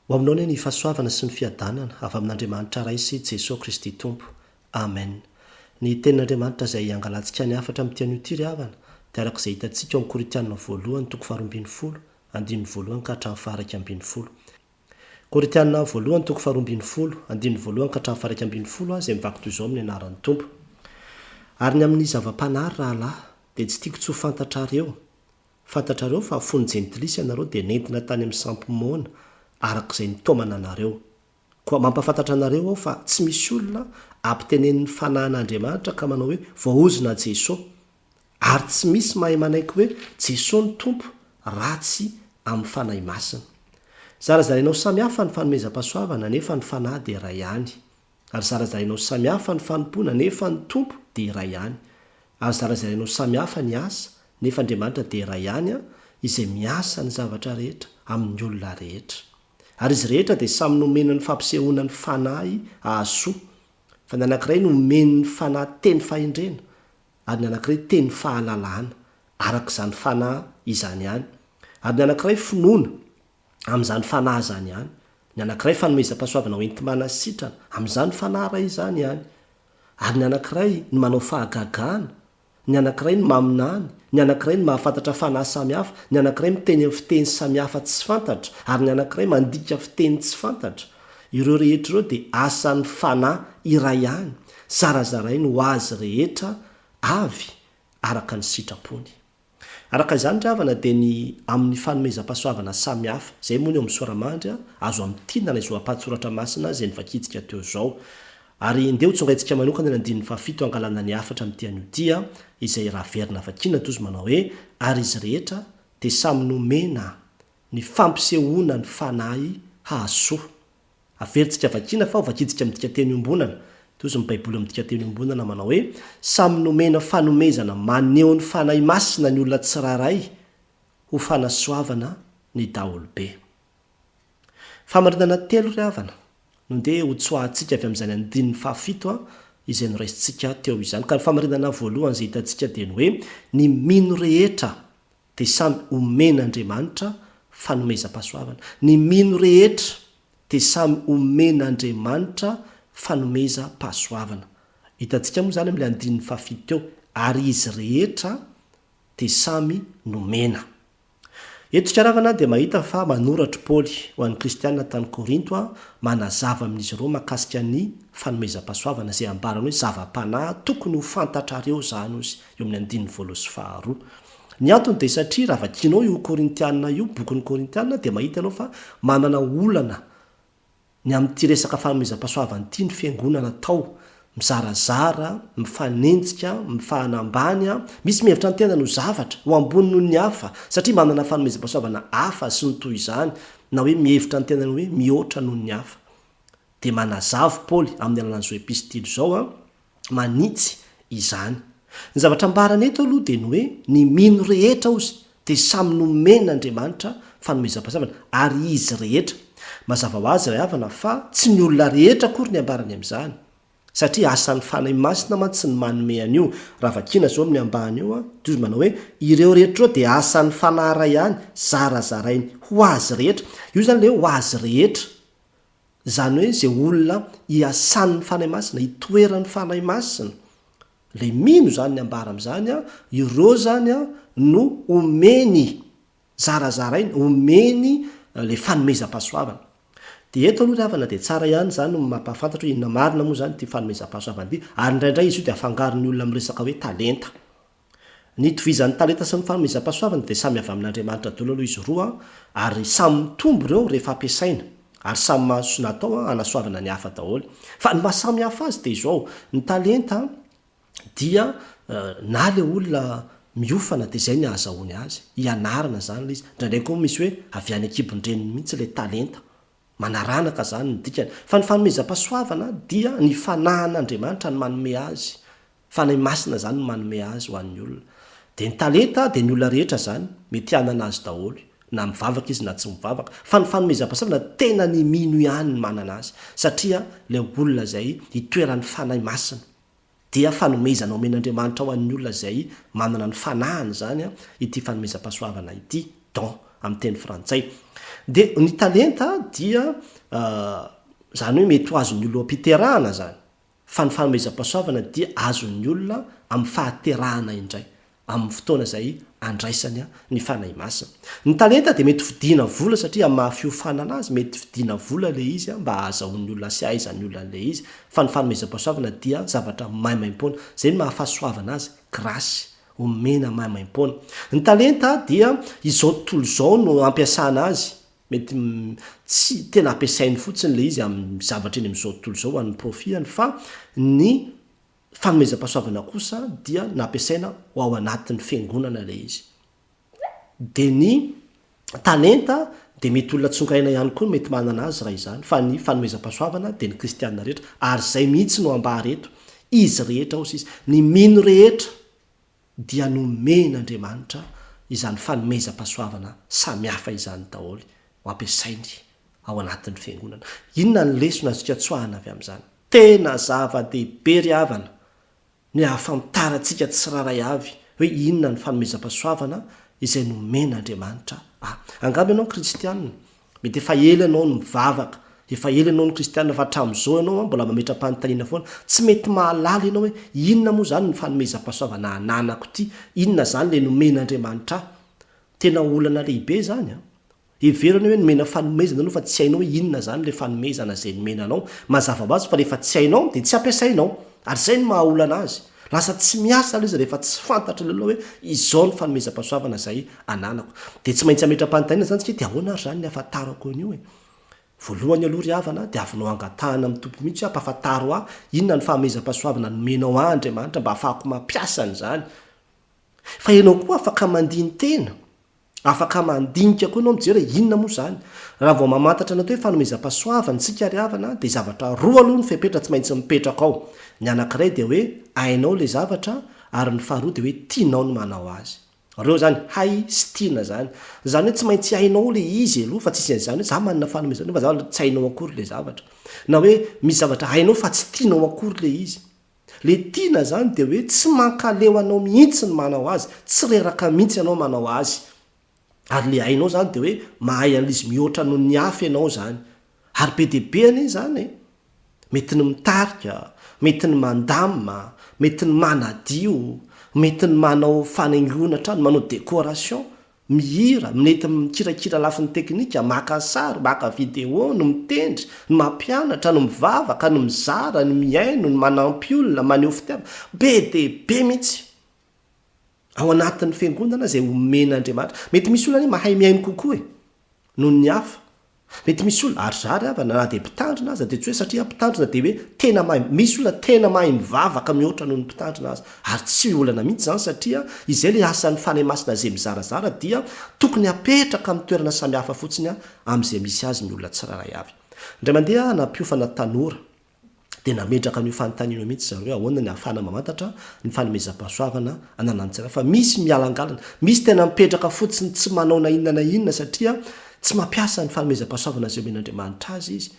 ho aminao ne ny fahasoavana sy ny fiadanana avy amin'andriamanitra raisy jesosy kristy tompo amen. Ny tenin'andriamanitra izay angalantsika ny afatra amin'nytian'io ty ry havana dia arak'izay hitantsika ao amin'ny Korinthiana voalohany toko 12 andiny voalohany ka hatramin'ny faharaiky ambin'ny folo. Korinthiana voalohany toko 12 andiny voalohany ka hatramin'ny faharaiky ambin'ny folo izay mivaky toy izao amin'ny anaran'ny tompo. Ary ny amin'ny zava-panary rahalahy dia tsy tiako tsy ho fantatrareo fa fony jentilisy ianareo dia nentina tany amin'ny sampomona arak'izay nitomana anareo. Koa mampafantatra anareo aho fa tsy misy olona ampitenen'ny fanahin'Andriamanitra ka manao hoe voaozina Jesosy, ary tsy misy mahay manaiky hoe Jesosy ny tompo ratsy amin'ny fanahy masina. Zarazarainao samihafa ny fanomezam-pahasoavana nefa ny fanahy dia iray ihany. Ary zarazarainao samihafa ny fanompoana nefa ny tompo dia iray ihany. Ary zarazarainao samihafa ny asa nefa Andriamanitra dia iray ihany izay miasa ny zavatra rehetra amin'ny olona rehetra. Ary izy rehetra dia samy nomena ny fampisehoana ny fanahy ahasoa. Fa ny anankiray nomeny ny fanahy teny fahendrena ary ny anankiray teny fahalalahana arak'izany fanahy izany ihany. Ary ny anankiray finoana amin'izany fanahy izany ihany. Ny anankiray fanomezam-pahasoavana ho enti-mana sitrana amin'izany fanahy iray izany ihany. Ary ny anankiray ny manao fahagagana, ny anankiray ny maminany, ny anankiray ny mahafantatra fanahy samihafa, ny anankiray miteny amin'ny fiteny samihafa tsy fantatra, ary ny anankiray mandika fiteny tsy fantatra. Ireo rehetra ireo dia asan'ny fanahy iray ihany, zarazarainy ho azy rehetra avy araka ny sitrapony. Araka izany ravana dia ny amin'ny fanomezam-pahasoavana samihafa izay moa ny eo amin'ny soaramandry azo amin'ny tinana izo ampatsoratra masina izay nivakitsika teo izao. Ary ndeo tsongaitsika manokana ny andininy fafito angalana ny afatra amin'ity izay raha verina vakina tozy manao hoe ary izy rehetra dia samy nomena ny fampisehoana ny fanahy hahasoa. Averintsika vakina fa ho vakitsika amin'dika teny ombonana. Tozy ny baiboly amin'dika teny ombonana manao hoe samy nomena fanomezana maneho ny fanahy masina ny olona tsiraray ho fanasoavana ny daholobe. Famarinana telo ry havana no ndeha ho tsoahantsika avy amin'izany andininy fafito izay noraisintsika teo izany. Ka ny famarinana voalohany izay hitantsika dia ny hoe ny mino rehetra dia samy omen'Andriamanitra fanomezam-pahasoavana. Ny mino rehetra dia samy omen'Andriamanitra fanomezam-pahasoavana. Hitantsika moa izany amin'ilay andininy fafito teo ary izy rehetra dia samy nomena. Eto tsaravana dia mahita fa manoratra Paoly ho an'ny kristianina tany Korinto manazava amin'izy ireo mahakasika ny fanomezam-pahasoavana izay ambarany hoe zava-panahy tokony ho fantatrareo zany ozy eo amin'ny andininy voalohany sy faharoa. Ny antony dia satria raha vakinao io Korintianina io, bokin'ny Korintianina, dia mahita anao fa manana olana ny amin'ity resaka fanomezam-pahasoavana ity ny fiangonana tao. Mizarazara, mifanenjika, mifahanambany, misy mihevitra ny tena no zavatra ho ambony noho ny hafa satria manana fanomezam-pahasoavana hafa sy ny toy izany, na hoe mihevitra ny tena hoe mihoatra noho ny hafa. Dia manazava Paoly amin'ny alalan'izao epistily izao manitsy izany. Ny zavatra ambarany eto aloha dia ny hoe ny mino rehetra ozy dia samy nomen'Andriamanitra fanomezam-pahasoavana ary izy rehetra. Mazava ho azy ray havana fa tsy ny olona rehetra akory ny ambarany amin'izany. Satria asan'ny fanahy masina mantsy ny manome an'io. Raha vakina zao amin'ny ambany io toy manao hoe ireo rehetra ireo dia asan'ny fanahy iray ihany, zarazarainy ho azy rehetra. Io zany le ho azy rehetra. Zany hoe izay olona hiasan'ny fanahy masina, hitoeran'ny fanahy masina. Le mino zany ny ambara amin'izany ireo zany no omeny zarazarainy, omeny le fanomezam-pahasoavana. Dia eto aloha ravana dia tsara ihany zany no mampahafantatra hoe inona marina moa zany ity fanomezam-pahasoavana ity. Ary indraindray izy io dia afangaron'ny olona miresaka hoe talenta. Ny tovizan'ny talenta sy ny fanomezam-pahasoavana dia samy avy amin'Andriamanitra daholo aloha izy roa ary samy mitombo ireo rehefa ampiasaina ary samy mahaso natao hanasoavana ny hafa daholo. Fa ny mahasamy hafa azy dia izao, ny talenta dia na le olona miofana dia izay ny ahazahoany azy, hianarana zany le izy. Indraindray koa misy hoe avy any akibon-dreniny mihitsy le talenta. Manaranaka zany ny dikany. Fa ny fanomezam-pahasoavana dia ny fanahin'Andriamanitra ny manome azy. Fanahy masina zany ny manome azy ho an'ny olona. Dia ny talenta dia ny olona rehetra zany mety hanana azy daholo, na mivavaka izy na tsy mivavaka. Fa ny fanomezam-pahasoavana tena ny mino ihany ny manana azy. Satria le olona izay hitoeran'ny fanahy masina dia fanomezana omen'Andriamanitra ho an'ny olona izay manana ny fanahiny zany ity fanomezam-pahasoavana ity don amin'ny teny frantsay. de ny talenta dia zany hoe mety ho azon'ny olo ampiterahana zany fa ny fanomezam-pahasoavana dia azon'ny olona amin'ny fahaterahana indray amin'ny fotoana zay andraisany ny fanahy masina. Ny talenta de mety vidina vola satria amin'ny mahafiofanana azy mety vidina vola le izy mba ahazahoan'ny olona sy aizan'ny olona le izy fa ny fanomezam-pahasoavana dia zavatra maimaim-poana zay ny mahafahasoavana azy grasy omena maimaim-poana. Ny talenta dia izao tontolo zao no ampiasana azy mety tsy tena ampiasainy fotsiny le izy amin'ny zavatra eny amin'izao tontolo zao an'ny profihany fa ny fanomezam-pahasoavana kosa dia nampiasaina ho ao anatin'ny fiangonana le izy. De ny talenta de mety olona tsongaina ihany koa mety manana azy raha izany fa ny fanomezam-pahasoavana de ny kristianina rehetra ary zay mihitsy no ambareto izy rehetra ozy izy ny mino rehetra dia nomen'Andriamanitra izany fanomezam-pahasoavana samihafa izany daholo ho ampiasainy ao anatin'ny fiangonana. Inona ny lesona azontsika tsoahana avy amin'izany? Tena zava-dehibe ry havana ny ahafantarantsika tsiraray avy hoe inona ny fanomezam-pahasoavana izay nomen'Andriamanitra. Angamba ianao kristianina mety efa ela ianao no mivavaka efa ela ianao ny kristianina fa hatramin'izao ianao mbola mametra-panontaniana foana tsy mety mahalala ianao hoe inona moa zany ny fanomezam-pahasoavana ananako ity inona zany le nomen'Andriamanitra tena olana lehibe zany everana hoe nomena fanomezana anao fa tsy hainao hoe inona zany le fanomezana zay nomenanao mazava ho azy fa rehefa tsy hainao de tsy ampiasainao ary zay ny mahaolana azy lasa tsy miasa izy rehefa tsy fantatra leloha hoe izao ny fanomezam-pahasoavana zay ananako de tsy maintsy ametra-panontaniana zany tsika de ahoana ary zany ny afantarako an'io voalohany aloha ry havana de avinao angatahana amin'ny tompo mihitsy ampafantaro inona ny fanomezam-pahasoavana nomenao Andriamanitra mba ahafahako mampiasa an'izany fa ianao koa afaka mandiny tena afaka mandinika koa ianao mijery inona moa zany raha vao mamantatra anao hoe fanomezam-pahasoavana tsika ry havana de zavatra roa aloha ny fepetra tsy maintsy mipetraka ao ny anankiray de hoe ainao le zavatra ary ny faharoa de hoe tianao ny manao azy reo zany hay sy tiana zany hoe tsy maintsy hainao le izy aloha fa tsisy an'izany hoe za manana fanomezana fa za tsy hainao akory le zavatra na hoe misy zavatra hainao fa tsy tianao akory le izy le tiana zany de hoe tsy mankaleo anao mihitsy ny manao azy tsy reraka mihitsy ianao manao azy ary le hainao zany de hoe mahay an'izy mihoatra noho ny hafa ianao zany ary be deaibe anie zany mety ny mitarika mety ny mandamina mety ny manadio mety ny manao fanaingona trano manao décoration mihira mety mikirakira lafin'ny teknika maka sary maka video no mitendry no mampianatra no mivavaka no mizara no miaino no manampy olona maneho fitiava be deaibe mihitsy ao anatin'ny fiangonana zay omen'Andriamanitra mety misy olona mahay miaino kokoa noho ny hafa mety misy olona ary zary havana na de mpitandrina azy de tsy hoe satria mpitandrina de hoe tena mahay misy olona tena mahay mivavaka mihoatra noho ny mpitandrina azy ary tsy olana mihitsy zany satria izay le asan'ny fanahy masina zay mizarazara dia tokony apetraka amin'ny toerana samihafa fotsiny amin'izay misy azy ny olona tsiraray avy indray mandeha nampiofana tanora de nametraka ny fanontaniana mihitsy zareo ahoana ny ahafana mamantatra ny fanomezam-pahasoavana ananantsira fa misy mialangalana misy tena mipetraka fotsiny tsy manao na inona na inona satria tsy mampiasa ny fanomezam-pahasoavana zay omen'Andriamanitra azy izy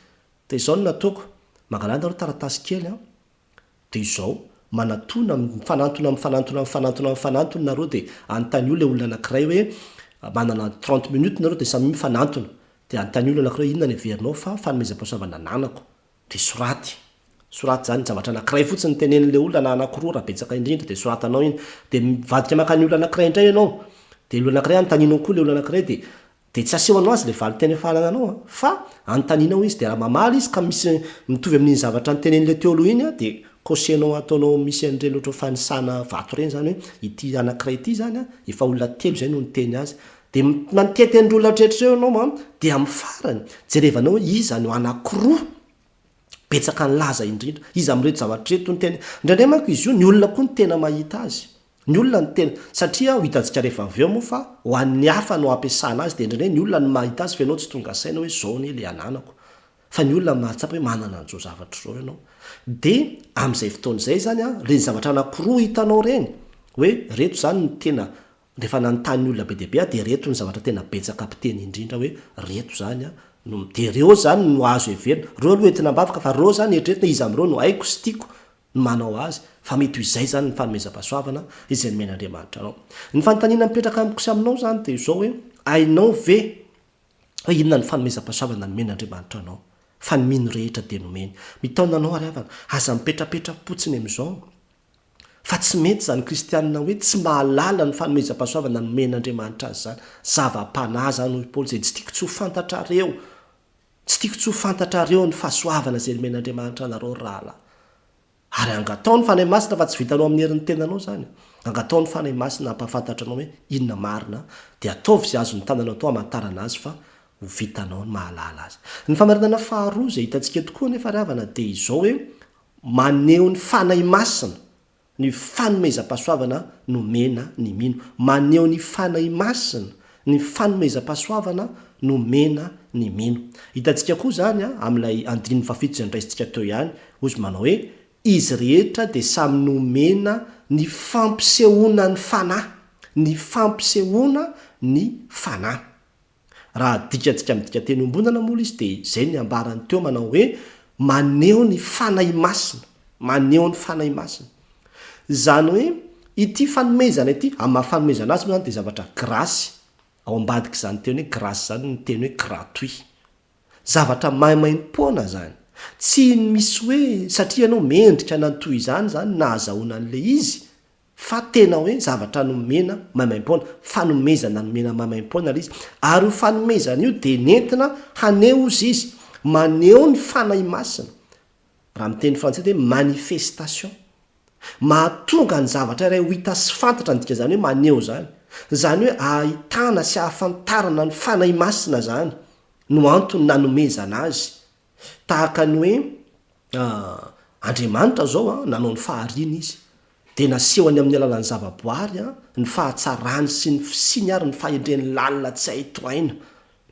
de izao no nataoko mangalanda ro taratasy kely de izao manatona mifanantona nareo de anontany olo le olona anankiray hoe manana 30 minutes nareo de samy mifanantona de anontany olo anankiray inona ny averinao fa fanomezam-pahasoavana ananako de soraty zany zavatra anankiray fotsiny tenen'le olona na anankiroa raha betsaka indrindra de soratanao iny de mivadika makany olo anankiray indray ianao de olo anankiray anontanianao koa le olo anankiray de tsy asehoanao azy le valiteny efanana anao fa anontanianao izy de raha mamaly izy ka misy mitovy amin'iny zavatra nytenen'le teoloha iny de kosenao ataonao misy an'ireny loatra fanisana vato reny zany hoe ity anankiray ity zany efa olona telo zay no niteny azy de manteten'ry olona tretrareo ianao de amin'ny farany jerevanao hoe iza no anankiroa betsaka ny laza indrindra izy am'reto zavatra reto ny teny indraindray manko izy io ny olona koa ny tena mahita azy ny olona ny tena satria ho hitantsika rehefa avy eo moa fa ho an'ny hafa no ampiasana azy de indraindray ny olona ny mahita azy fa ianao tsy tonga saina hoe zao ny le ananako fa ny olona mahatsapa hoe manana an'izao zavatra zao ianao de am'izay fotoan'izay zany reny zavatra anankiroa hitanao reny hoe reto zany ny tena rehefa nanontany olona be deaibe de reto ny zavatra tena betsaka mpiteny indrindra hoe reto zany de reo zany no azo everina reo aloha entina mbavaka fa reo zany eritreretina izy am'reo no haiko sy tiako no manao azy fa mety ho izay zany ny fanomezam-pahasoavana izay nomen'Andriamanitra anao ny fanontaniana mipetraka amikosa aminao zany de izao hoe ainao ve hoe inona ny fanomezam-pahasoavana nomen'andriamanitra anao fa ny mino rehetra dia nomeny mitaona anao ary havana aza mipetrapetra potsiny amin'izao fa tsy mety zany kristianina hoe tsy mahalala ny fanomezam-pahasoavana nomen'andriamanitra azy zany zava-panahy zany hoy paoly zay tsy tiako tsy ho fantatrareo tsy tiako tsy ho fantatrareo ny fahasoavana zay nomen'andriamanitra anareo rahalahy ary angatao ny fanahy masina fa tsy vitanao amin'ny herin'ny tenanao zany angatao ny fanahy masina hampafantatra anao hoe inona marina dia ataovy zay azo ny tanana atao hamantarana azy fa ho vitanao ny mahalala azy ny famarinana faharoa zay hitantsika tokoa nefa ry havana dia izao hoe maneho ny fanahy masina ny fanomezam-pahasoavana nomena ny mino maneho ny fanahy masina ny fanomezam-pahasoavana nomena ny mino hitantsika koa zany amin'ilay andininy fafito zay nyraisintsika teo ihany ozy manao hoe izy rehetra dia samy nomena ny fampisehoana ny fanahy ny fampisehoana ny fanahy raha dikatsika midika teny ombonana mola izy dia zay ny ambarany teo manao hoe maneho ny fanahy masina maneho ny fanahy masina zany hoe ity fanomezana ity amin'ny mahafanomezana azy moa zany dia zavatra grasy ao ambadika zany teny hoe grasy zany ny teny hoe gratuit zavatra mahaimaim-poana zany tsy misy hoe satria ianao mendrika nantoy izany zany nahazahoana an'le izy fa tena hoe zavatra nomena mahaimaim-poana fanomezana nomena mahaimaim-poana le izy ary ho fanomezana io dia nentina haneho izy izy maneho ny fanahy masina raha miteny frantsay hoe manifestation mahatonga ny zavatra iray ho hita sy fantatra ny dika zany hoe maneho zany hoe ahitana sy ahafantarana ny fanahy masina zany no antony nanomezana azy tahaka ny hoe andriamanitra zao nanao ny fahariana izy dia nasehoany amin'ny alalan'ny zavaboary ny fahatsarany sy ny fisiny ary ny fahendren'ny lalina tsy haitoaina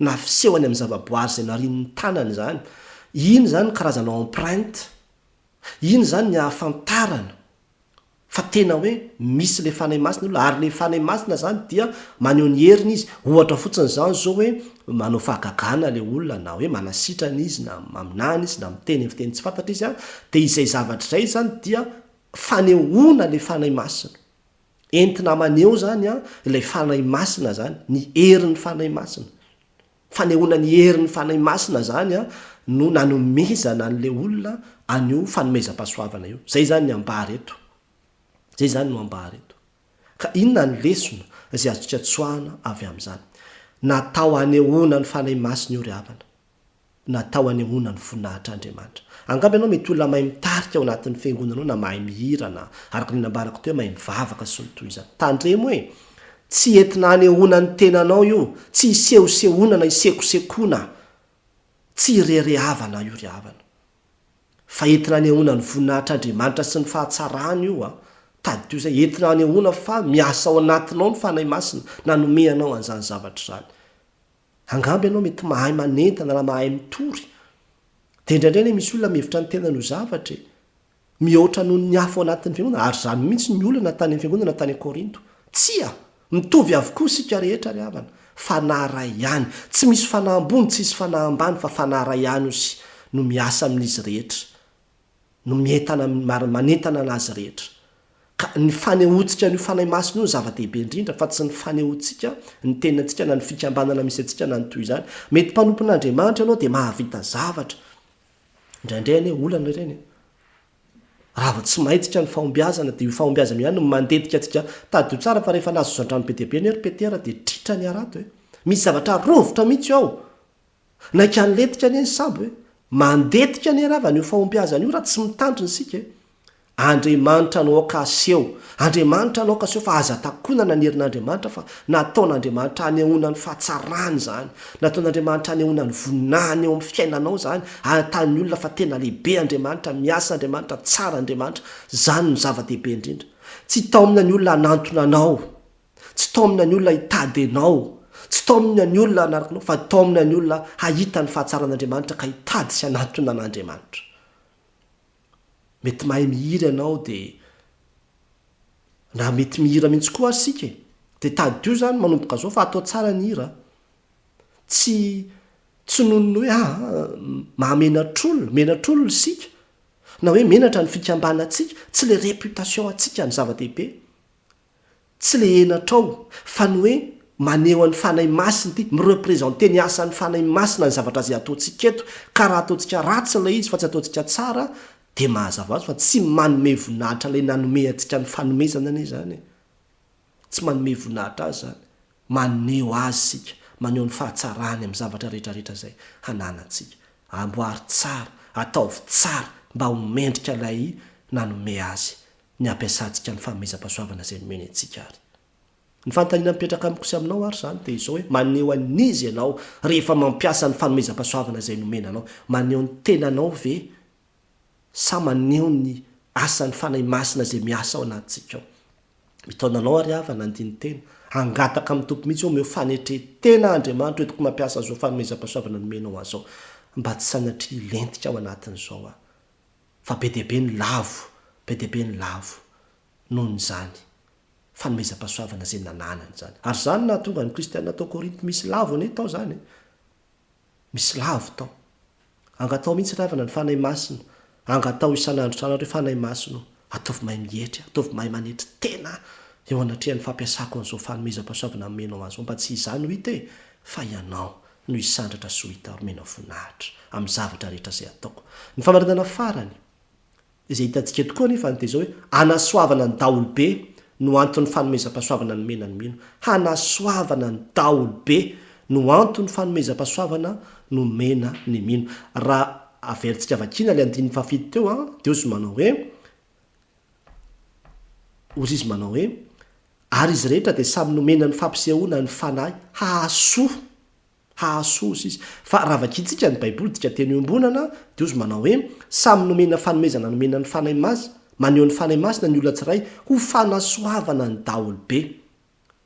na fisehoany amin'ny zavaboary zay narin'ny tanany zany iny zany karazana empreinte iny zany ny ahafantarana fa tena hoe misy le fanahy masina olo ary le fanahy masina zany dia maneho ny heriny izy ohatra fotsiny zany zao hoe manao fahagagana le olona na hoe manasitrana izy na aminany izy na miteny fiteny tsy fantatra izy dia izay zavatra izay zany dia fanehoana le fanahy masina entina maneho zany ilay fanahy masina zany ny herin'ny fanahy masina fanehoana ny herin'ny fanahy masina zany no nanomezana an'le olona anio fanomezam-pahasoavana io zay zany ny ambary eto zay zany no ambary eto ka inona ny lesona zay azotsika tsoahana avy amin'izany natao hanehoana ny fanahy masina io ry havana natao hanehoana ny voninahitr'andriamanitra angamba ianao mety olona mahay mitarika ao anatin'ny fiangonanao na mahay mihirana araka ny nambarako teo hoe mahay mivavaka sy ny toy izany tandremo hoe tsy entina hanehoana ny tenanao io tsy hisehosehoana na hisekosekoana tsy hirerehavana io ry havana fa entina hanehoana ny voninahitr'andriamanitra sy ny fahatsarany io tady io zay entina hanehoana fa miasa ao anatinao ny fanahy masina nanomeanao an'izany zavatra zany angamba ianao mety mahay manentana na mahay mitory dia indraindray misy olona mihevitra ny tena no zavatra mihoatra noho ny hafa ao anatin'ny fiangonana ary zany mihitsy ny olona tany amin'ny fiangonana tany Korinto tsia mitovy avokoa sika rehetra ry havana fanahy ray ihany tsy misy fanahy ambony tsy misy fanahy ambany fa fanahy ray ihany ozy no miasa amin'izy rehetra no manentana anazy rehetra ka ny fanehoantsika ny fanahy masina io zava-dehibe indrindra fa tsy ny fanehoantsika ny tenantsika na ny fikambanana misy antsika na ny toy izany mety mpanompon'andriamanitra ianao dia mahavita zavatra indraindray ane olana ireny raha tsy mahitsika ny fahombiazana dia io fahombiazana ihany no mandetika atsika tady tsara fa rehefa nazo zandrano be dehibe ny rpetera dia tritra ny arato misy zavatra rovitra mihitsy ao naika nyletika ny eny sabo mandetika ny aravana io fahombiazana io raha tsy mitandriny sika andriamanitra no akaseho andriamanitra no akaseho fa aza takonana ny herin'andriamanitra fa nataon'andriamanitra hanehoana ny fahatsarany zany nataon'andriamanitra hanehoana ny voninahiny eo amin'ny fiainanao zany ahitany olona fa tena lehibe andriamanitra miasa andriamanitra tsara andriamanitra zany no zava-dehibe indrindra tsy tao amina ny olona hanantona anao tsy tao amina ny olona hitady anao tsy tao amina ny olona anarakanao fa tao amina ny olona hahita ny fahatsaran'andriamanitra ka hitady sy hanantona an'andriamanitra mety mahay mihira ianao dia na mety mihira mihitsy koa ary sika dia tady io zany manomboka zao fa atao tsara ny hira tsy nono hoe menatr'olona sika na hoe menatra ny fikambana atsika tsy le reputation atsika ny zava-dehibe tsy le enatrao fa ny hoe maneho an'ny fanay masina ty mireprésente ny asan'ny fanay masina ny zavatra zay ataontsika eto ka raha ataontsika ratsy lay izy fa tsy ataontsika tsara de mahazava azy fa tsy manome voninahitra lay nanome antsika ny fanomezana ane zany tsy manome voninahitra azy zany maneho azy sika maneho ny fahatsarany amin'ny zavatra rehetrarehetra zay hananantsika amboary tsara ataovy tsara mba homendrika lay nanome azy ny ampiasantsika ny fanomezam-pahasoavana zay nomeny antsika ary ny fanontaniana mipetraka amikosi aminao ary zany de izao hoe maneho an'izy ianao rehefa mampiasa ny fanomezam-pahasoavana zay nomena anao maneho ny tenanao ve sa maneho ny asan'ny fanay masina zay miasa ao anatsika ao mitaonanao ary avana andiny tena angataka amin'ny tompo mihitsy ao meo fanetretena andriamanitra hoe toko mampiasa zao fanomezam-pahasoavana nomenao azao mba tsy sanatria lentika ao anatin'izao fa be deaibe ny lavo be deaibe ny lavo noho ny zany fanomezam-pahasoavana zay nananany zany ary zany na tonga ny kristianina tao korinty misy lavo ane tao zany misy lavo tao angatao mihitsy ravana ny fanay masina angatao isan'andro sanatra hoe fanay masina ataovy mahay mietry ataovy mahay manetry tena eo anatrehan'ny fampiasako an'izao fanomezam-pahasoavana menao azy mba tsy izany ho hita fa ianao no isandratra sy ho hita menao voninahitra amin'ny zavatra rehetra zay ataoko ny famarinana farany izay hitantsika tokoa nefa ny tezao hoe anasoavana ny daolobe no antony fanomezam-pahasoavana ny mena ny mino hanasoavana ny daolobe no antony fanomezam-pahasoavana no mena ny mino raha averintsika vakina le andiny fafito teo de ozy manao hoe ary izy rehetra de samy nomena ny fampisehoana ny fanahy hahasoa izy fa raha vakitsika ny baiboly dika teny iombonana de ozy manao hoe samy nomena fanomezana nomena ny fanay masy maneho ny fanay masina ny olona tsiray ho fanasoavana ny daolobe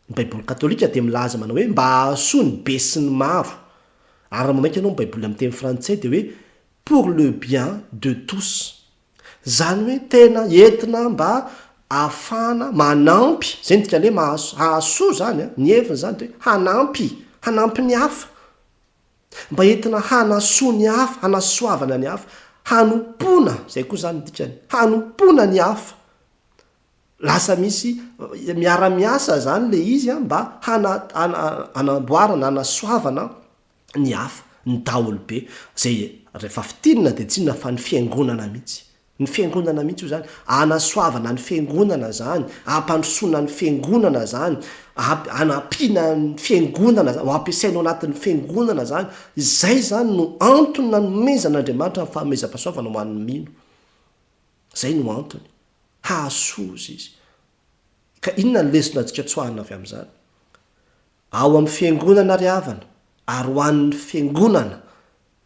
ny baiboly katolika de milaza manao hoe mba hahasoa ny be sy ny maro ary raha mamaika anao ny baiboly amin'ny teny frantsay de hoe pour le bien de tous zany hoe tena entina mba afana manampy zay ny dikany hoe hahasoa zany ny eviny zany de hoe hanampy ny hafa mba entina hanasoa ny hafa hanasoavana ny hafa hanompona zay koa zany dikany hanompona ny hafa lasa misy miara-miasa zany le izy mba hanamboarana hanasoavana ny hafa ny daolobe zay rehefa fitinina de tsinona fa ny fiangonana mihitsy ny fiangonana mihitsy io zany anasoavana ny fiangonana zany ampandrosoana ny fiangonana zany anampiana ny fiangonana zany ampiasainao anatin'ny fiangonana zany zay zany no antony nanomezan'andriamanitra ny fanomezam-pahasoavana ho an'ny mino zay no antony hahasoza izy ka inona ny lesona antsika tsoahana avy amin'izany ao amin'ny fiangonana ry havana ary ho an'ny fiangonana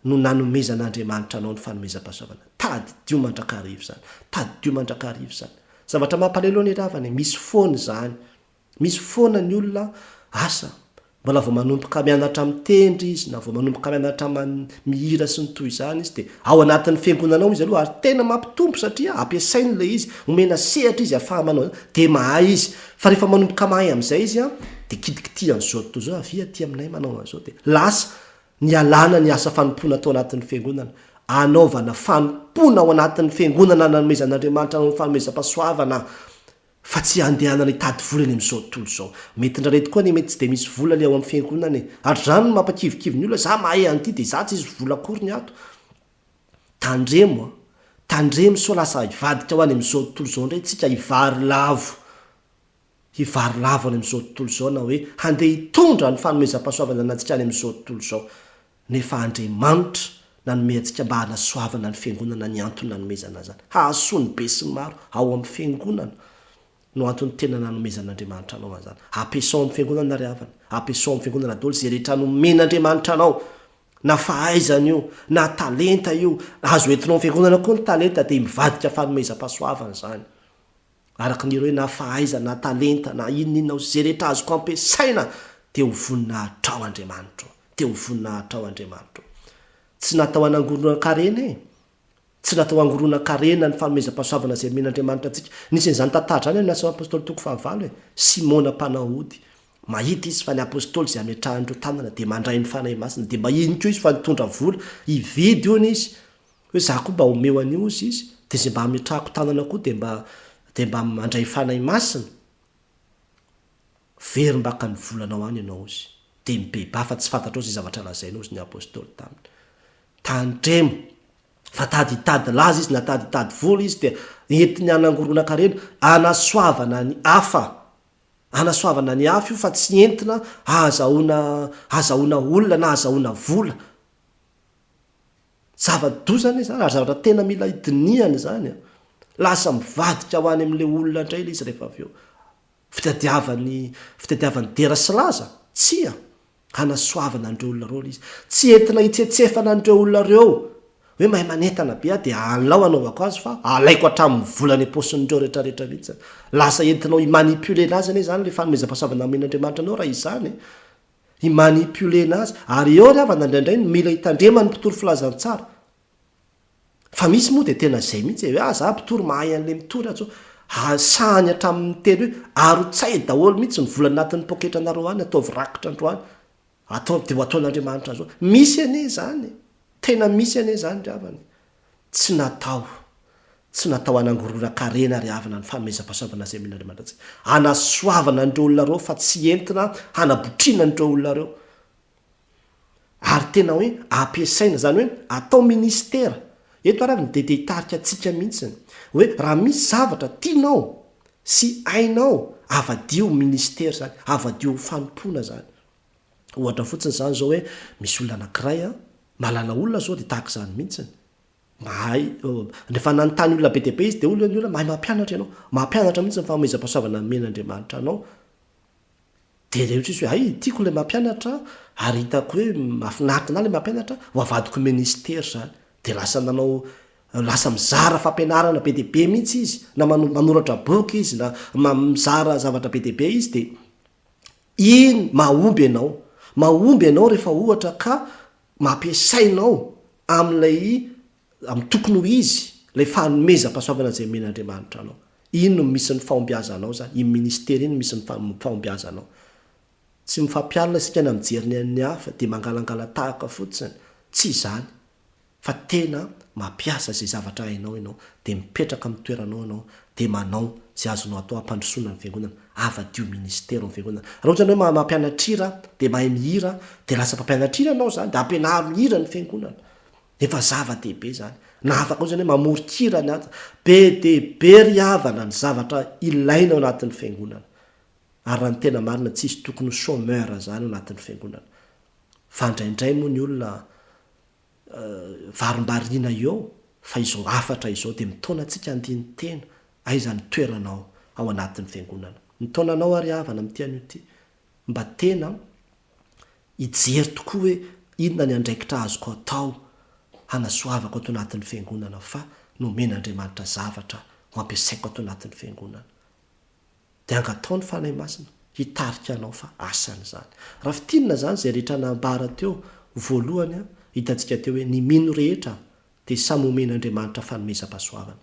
no nanomezan'andriamanitra anao ny fanomezam-pahasoavana tady dio mandrakarivo zany tady dio mandrakarivo zany zavatra mampalelo ny ravany misy foana zany misy foana ny olona asa mbola vao manompoka mianatra mitendry izy na vao manompoka mianatra mihira sy ny toy izany izy de ao anatin'ny fiangonanao izy aloha ary tena mampitompo satria ampiasainy le izy omena sehatra izy afahamanao de mahay izy fa rehefa manompoka mahay am'izay izy de kitikity an'izao to zao avia ty aminay manao an'izao de lasa ny alana ny asa fanompona atao anatin'ny fiangonana anaovana fanompona ao anatin'ny fiangonana nanomezan'andriamanitra anao ny fanomezam-pahasoavana fa tsy andehanana hitady vola any amin'izao tontolo zao mety ndrarety koa ne mety tsy de misy vola le ao amin'ny fiangonana ary zany no mampakivikivy ny olona za mahay an'ity de za tsy izy vola akory ny ato tandremo so lasa hivadika ho any amin'izao tontolo zao ndray tsika hivary lavo any amin'izao tontolo zao na hoe handeha hitondra ny fanomezam-pahasoavana nantsika any amin'izao tontolo zao nefa andriamanitra nanome antsika mba hanasoavana ny fiangonana ny antony nanomezana zany hahasoa ny be sy ny maro ao amin'ny fiangonana no antony tena nanomezan'andriamanitra anao zany ampiasao amin'ny fiangonana ry havana ampiasao amin'ny fiangonana daholo zay rehetra nomen'andriamanitra anao na fahaizana io na talenta io azo entinao amin'ny fiangonana koa ny talenta de mivadika fanomezam-pahasoavana zany araka nireo hoe na fahaizana na talenta na inoninona zay rehetra azoko ampiasaina de ho voninahitra ao andriamanitra de ho voninahitra ao andriamanitra tsy natao anangorona karena tsy natao angorona karena ny fanomezam-pahasoavana zay men'andriamanitra atsika nisin'izany tantara zany nasa apôstoly toko fahavalo simona mpanahody mahita izy fa ny apôstoly zay ametrahandreo tanana de mandray ny fanahy masina de mba iny ko izy fa nitondra vola ividy ony izy hoe za koa mba homeo an'io izy de zay mba ametrahako tanana koa de mba mandray fanahy masina verymbaka ny volanao any ianao izy de mibeba fa tsy fantatra ao zay zavatra lazainao izy ny apôstôly taminy tandremo fa taditady laza izy nataditady vola izy de entiny anangorona karena anasoavana ny hafa io fa tsy entina azahoana olona na azahoana vola zava-dozany zany ary zavatra tena mila idiniany zany a lasa mivadika ho any amin'le olona indray le izy rehefa avy eo fitadiavany dera sy laza tsia hanasoavana andreo olona reo izy tsy entina hitsetsefana andreo olona reo hoe mahay manentana be de alao anaovako azy fa alaiko hatramin'ny volany aposindreo rehetrarehetra mihitsy lasa entinao imanipulena azy ane zany le fanomezam-pahasoavana amin'Andriamanitra anao raha izany imanipulena azy ary eo ry avana indraindray mila hitandremany mpitory filazantsara fa misy moa de tena zay mihitsy hoe za mpitory mahay an'le mitory atso asahany hatramin'ny teny hoe arotsay daholo mihitsy ny volany anatin'ny poketra anareo any ataovy rakitra androany de ho ataon'Andriamanitra zao misy ane zany tena misy ane zany ry avany tsy natao anangorona karena ry avana ny fanomezam-pahasoavana zay amin'Andriamanitra tsy anasoavana andreo olona reo fa tsy entina hanabotrina andreo olona reo ary tena hoe ampiasaina zany hoe atao ministera eto araviny de hitarika atsika mihitsiny hoe raha misy zavatra tianao sy ainao avadio ministera zany avadio fanompona zany ohatra fotsiny zany zao hoe misy olona anankiray malala olona zao de tahaka zany mihitsiny mahay rehefa nanontany olona be deabe izy de olona mahay mampianatra ianao mampianatra mihitsy ny fanomezam-pahasoavana men'Andriamanitra anao de rehetra izy hoe ay tiako le mampianatra ary hitako hoe mahafinaritra na le mampianatra ho avadiko ministera zany de lasa mizara fampianarana be deabe mihitsy izy na manoratra boky izy na mizara zavatra be deabe izy de iny mahomby ianao rehefa ohatra ka mampiasainao amin'ny tokony ho izy le fanomezam-pahasoavana zay men'Andriamanitra anao iny no misy ny fahombiazanao zany i ministera iny misy ny fahombiazanao tsy mifampialina sika na mijeriny an'ny hafa de mangalangala tahaka fotsiny tsy zany fa tena mampiasa zay zavatra hainao ianao de mipetraka amin'ny toeranao ianao de manao zay azonao atao ampandrosoana ny fiangonana avadio ministera ny fiangonana raha ohatra hoe mampianatrira de mahay mihira de lasa mpampianatrira anao zany de ampianaro hira ny fiangonana efa zava-dehibe zany na afaka ohatrany hoe mamorikira ny aty be dehibe ry havana ny zavatra ilaina ao anatin'ny fiangonana ary raha ny tena marina tsisy tokony chômeur zany ao anatin'ny fiangonana fa indraindray moa ny olona varimbarina eo fa izao afatra izao de mitaona atsika andiny tena aizany toeranao ao anatin'ny fiangonana mitaonanao ary havana am'tian'io ty mba tena ijery tokoa hoe inona ny andraikitra azoko atao hanasoavako ato anatin'ny fiangonana fa nomen'Andriamanitra zavatra ho ampiasaiko ato anatin'ny fiangonana de angatao ny fanahy masina hitarika anao fa asany zany raha fitinina zany zay rehetra nambara teo voalohany hitantsika teo hoe ny mino rehetra de samy omen'Andriamanitra fanomezam-pahasoavana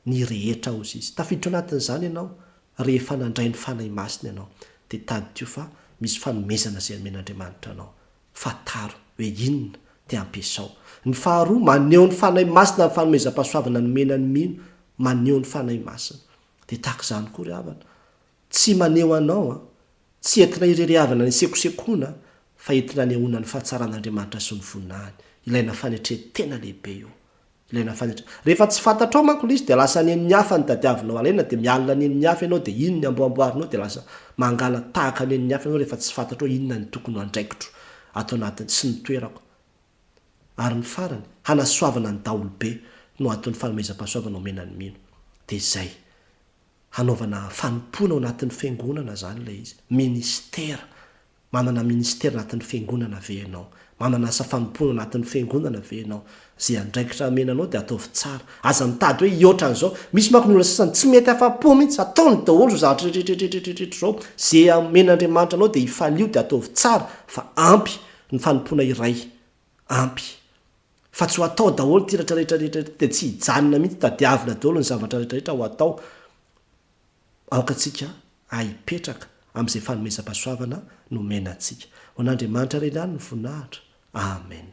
ny rehetra ozy izy tafiditra anatin'izany ianao rehefa nandray ny fanahy masina ianao de tady teo fa misy fanomezana zay omen'Andriamanitra anao fataro hoe inona de ampiasao ny faharoa maneho ny fanahy masina ny fanomezam-pahasoavana nomenany mino maneho ny fanahy masina de tahaka zany koa ry havana tsy maneho anao tsy entina ireryhavana ny sekosekoana fa entina anehoana ny fahatsaran'Andriamanitra sy ny voninahiny ilaina fanetreha tena lehibe io rehefa tsy fantatrao manko izy de lasa anen'ny hafa ny tadiavinao alaina de mialina anen'ny hafa ianao de iny ny amboamboarinao de lasa mangala tahaka anen'ny hafa ianao rehefa tsy fantatrao inona ny tokony andraikitro atao anatiny sy ny toerako ary ny farany hanasoavana ny daolobe no aton'ny fanomezam-pahasoavana omenany mino de zay hanaovana fanompona ao anatin'ny fiangonana zany le izy ministera manana ministera anatin'ny fiangonana ve ianao manana asa fanompona anatin'ny fiangonana ve ianao zay andraikitra menanao de ataovy tsara aza mitady hoe ioatran'zao misy manko ny olona sasany tsy mety afa-po mihitsy ataony daholo zavatra rehetrrehetrrehetrrehetra zao zay men'Andriamanitra anao de ifalio de ataovy tsara fa ampy ny fanompona iray ampy fa tsy ho atao daholo tiratra rehetrarehetra de tsy hijanona mihitsy tadiavina daholo ny zavatra rehetrarehetra ho atao aokatsika aipetraka am'izay fanomezam-pahasoavana nomena atsika ho an'Andriamanitra renany ny voninahitra amen